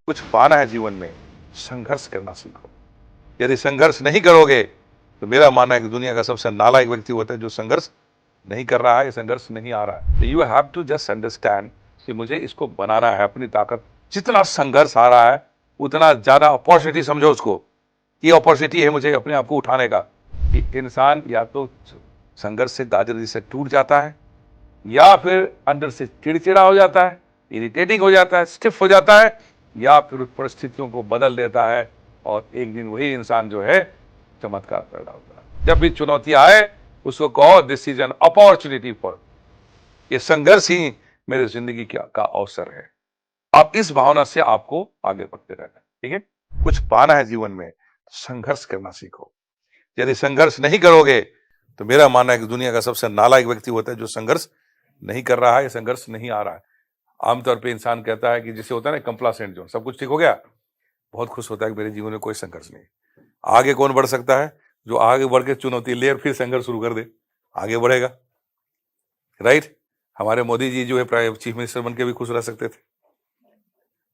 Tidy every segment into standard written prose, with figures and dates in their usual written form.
कुछ पाना है जीवन में, संघर्ष करना सीखो। यदि संघर्ष नहीं करोगे तो मेरा मानना है कि दुनिया का सबसे नालायक व्यक्ति होता है जो संघर्ष नहीं कर रहा है, संघर्ष नहीं आ रहा है। You have to just understand कि मुझे इसको बनाना है अपनी ताकत। जितना संघर्ष आ रहा है उतना ज्यादा अपॉर्चुनिटी समझो उसको। ये अपॉर्चुनिटी है मुझे अपने आप को उठाने का। कि इंसान या तो संघर्ष से गाजर से टूट जाता है या फिर अंदर से चिड़चिड़ा हो जाता है, इरिटेटिंग हो जाता है, स्टिफ हो जाता है, या फिर परिस्थितियों को बदल देता है और एक दिन वही इंसान जो है चमत्कार पैदा होता है। जब भी चुनौती आए उसको कहो this is an opportunity for, ये संघर्ष ही मेरी जिंदगी का अवसर है। आप इस भावना से आपको आगे बढ़ते रहना, ठीक है। कुछ पाना है जीवन में, संघर्ष करना सीखो। यदि संघर्ष नहीं करोगे तो मेरा मानना है कि दुनिया का सबसे नालायक व्यक्ति होता है जो संघर्ष नहीं कर रहा है, संघर्ष नहीं आ रहा है। आमतौर पे इंसान कहता है कि जिसे होता है ना कंप्लासेंट जोन, सब कुछ ठीक हो गया, बहुत खुश होता है कि मेरे जीवन में कोई संघर्ष नहीं। आगे कौन बढ़ सकता है? जो आगे बढ़ के चुनौती ले और फिर संघर्ष शुरू कर दे, आगे बढ़ेगा, राइट। हमारे मोदी जी जो है चीफ मिनिस्टर बन के भी खुश रह सकते थे,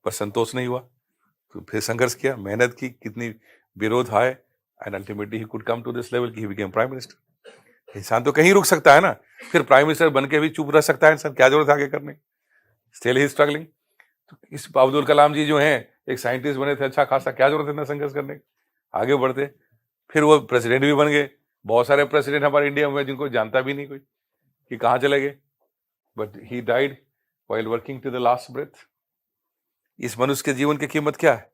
पर संतोष नहीं हुआ तो फिर संघर्ष किया, मेहनत की, कितनी विरोध आए, and ultimately he could come to this level कि ही बिकेम प्राइम मिनिस्टर। इंसान तो कहीं रुक सकता है ना, फिर प्राइम मिनिस्टर बन के भी चुप रह सकता है इंसान, क्या जरूरत है आगे करने, स्टिल ही स्ट्रगलिंग। तो इस अब्दुल कलाम जी जो हैं एक साइंटिस्ट बने थे अच्छा खासा, क्या जरूरत है इतना संघर्ष करने की, आगे बढ़ते। फिर वो प्रेसिडेंट भी बन गए। बहुत सारे प्रेसिडेंट हमारे इंडिया में जिनको जानता भी नहीं कोई कि कहाँ चले गए, but he died while working to the last breath. इस मनुष्य के जीवन की कीमत क्या है?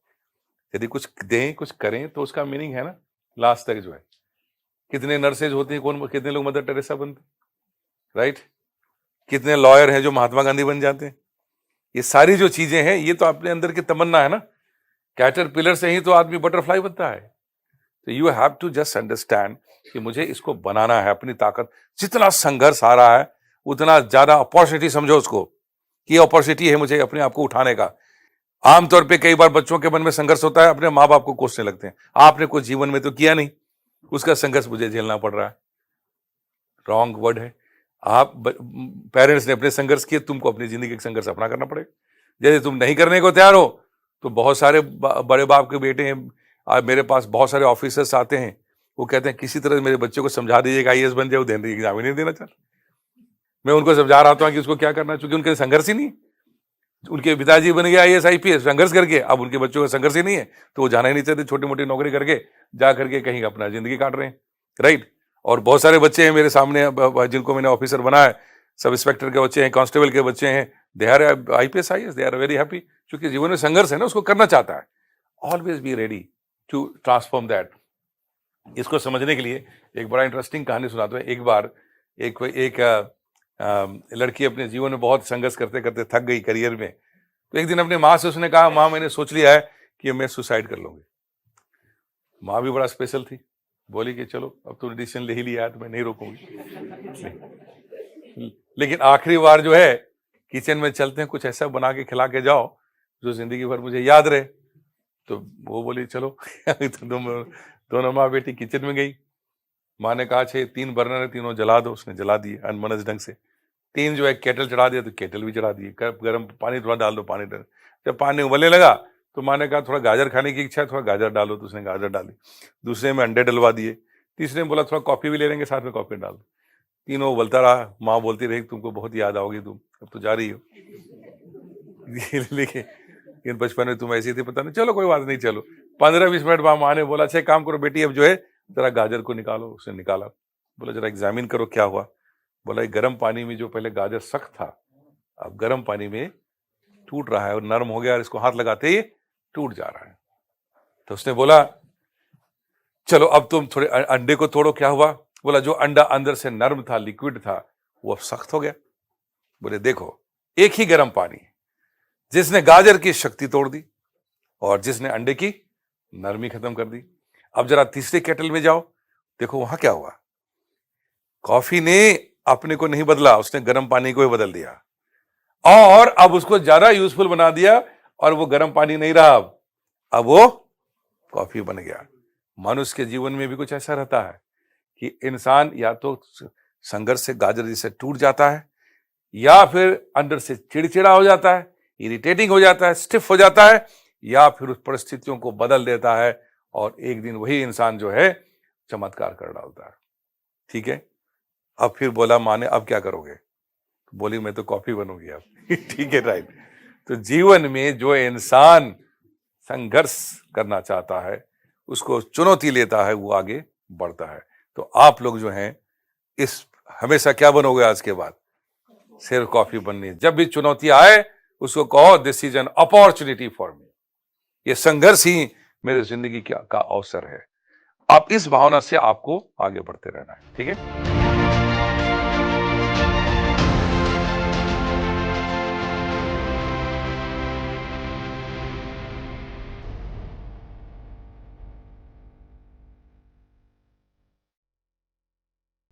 यदि कुछ दें, कुछ करें तो उसका मीनिंग है ना लास्ट तक जो है। कितने नर्सेज होती हैं, कौन कितने लोग मदर टेरेसा बनते, राइट। कितने लॉयर हैं जो महात्मा गांधी बन जाते हैं। ये सारी जो चीजें हैं ये तो अपने अंदर की तमन्ना है ना। कैटरपिलर से ही तो आदमी बटरफ्लाई बनता है। तो you have to just understand कि मुझे इसको बनाना है अपनी ताकत। जितना संघर्ष आ रहा है उतना ज्यादा अपॉर्चुनिटी समझो उसको, कि अपॉर्चुनिटी है मुझे अपने आप को उठाने का। आमतौर पे कई बार बच्चों के मन में संघर्ष होता है, अपने माँ बाप को कोसने लगते हैं, आपने कुछ जीवन में तो किया नहीं, उसका संघर्ष मुझे झेलना पड़ रहा है। रॉन्ग वर्ड है। आप पेरेंट्स ने अपने संघर्ष किए, तुमको अपनी जिंदगी का संघर्ष अपना करना पड़ेगा। यदि तुम नहीं करने को तैयार हो तो बहुत सारे बड़े बाप के बेटे हैं, आज मेरे पास बहुत सारे ऑफिसर्स आते हैं, वो कहते हैं किसी तरह मेरे बच्चे को समझा दीजिएगा आईएएस बन जाए, वो एग्जाम ही नहीं देना चाहते। मैं उनको समझा रहा था कि उसको क्या करना है, क्योंकि उनके संघर्ष ही नहीं। उनके पिताजी बन गए आईएएस आईपीएस संघर्ष करके, अब उनके बच्चों का संघर्ष ही नहीं है, तो वो जाना ही नहीं चाहते, छोटी मोटी नौकरी करके जा करके कहीं अपना जिंदगी काट रहे हैं, राइट। और बहुत सारे बच्चे हैं मेरे सामने जिनको मैंने ऑफिसर बनाया, सब इंस्पेक्टर के बच्चे हैं, कांस्टेबल के बच्चे हैं, they are IPS IAS, they are very happy, क्योंकि जीवन में संघर्ष है ना, उसको करना चाहता है। Always be ready to transform that. इसको समझने के लिए एक बड़ा इंटरेस्टिंग कहानी सुनाता हूं। एक बार एक लड़की अपने जीवन में बहुत संघर्ष करते करते थक गई करियर में, तो एक दिन अपने माँ से उसने कहा, माँ मैंने सोच लिया है कि मैं सुसाइड कर लूंगी। माँ भी बड़ा स्पेशल थी, बोली कि चलो अब तुमने डिसीजन ले ही लिया है तो मैं नहीं रोकूंगी। लेकिन आखिरी बार जो है किचन में चलते हैं, कुछ ऐसा बना के खिला के जाओ जो जिंदगी भर मुझे याद रहे। तो वो बोली चलो। तो दोनों माँ बेटी किचन में गई। माँ ने कहा 3 बर्नर है, तीनों जला दो। उसने जला दिए अनमनस ढंग से। 3 जो है केटल चढ़ा दिया, तो केटल भी चढ़ा दिए। गर्म पानी थोड़ा डाल दो, पानी डाल। जब पानी उबलने लगा तो माँ ने कहा थोड़ा गाजर खाने की इच्छा है, थोड़ा गाजर डालो, तो उसने गाजर डाली। दूसरे में अंडे डलवा दिए। तीसरे में बोला थोड़ा कॉफी भी ले लेंगे, साथ में कॉफी डाल दो। तीनों उबलता रहा। माँ बोलती रही तुमको बहुत याद आओगी, तुम अब तो जा रही हो। लेकिन बचपन में तुम ऐसी थी, पता नहीं, चलो कोई बात नहीं, चलो। 15-20 मिनट बाद माँ ने बोला अच्छा काम करो बेटी, अब जो है जरा गाजर को निकालो। उसने निकाला। बोला जरा एग्जामिन करो क्या हुआ। बोला गर्म पानी में जो पहले गाजर सख्त था, अब गर्म पानी में टूट रहा है और नरम हो गया, और इसको हाथ लगाते ही टूट जा रहा है। तो उसने बोला चलो अब तुम थोड़े अंडे को तोड़ो, क्या हुआ। बोला जो अंडा अंदर से नरम था, लिक्विड था, वो अब सख्त हो गया। बोले देखो एक ही गर्म पानी जिसने गाजर की शक्ति तोड़ दी और जिसने अंडे की नरमी खत्म कर दी। अब जरा तीसरे केटल में जाओ, देखो वहां क्या हुआ। कॉफी ने अपने को नहीं बदला, उसने गर्म पानी को ही बदल दिया और अब उसको ज्यादा यूजफुल बना दिया, और वो गर्म पानी नहीं रहा, अब वो कॉफी बन गया। मनुष्य के जीवन में भी कुछ ऐसा रहता है कि इंसान या तो संघर्ष से गाजर जैसे टूट जाता है, या फिर अंदर से चिड़चिड़ा हो जाता है, इरिटेटिंग हो जाता है, स्टिफ हो जाता है, या फिर उस परिस्थितियों को बदल देता है और एक दिन वही इंसान जो है चमत्कार कर डालता है। ठीक है, अब फिर बोला माँ ने, अब क्या करोगे? तो बोली मैं तो कॉफी बनूंगी अब। ठीक है, राइट। तो जीवन में जो इंसान संघर्ष करना चाहता है, उसको चुनौती लेता है, वो आगे बढ़ता है। तो आप लोग जो हैं इस हमेशा क्या बनोगे आज के बाद? सिर्फ कॉफी बननी। जब भी चुनौती आए उसको कहो this is an opportunity for me, ये संघर्ष ही मेरे जिंदगी का अवसर है। आप इस भावना से आपको आगे बढ़ते रहना है। ठीक है।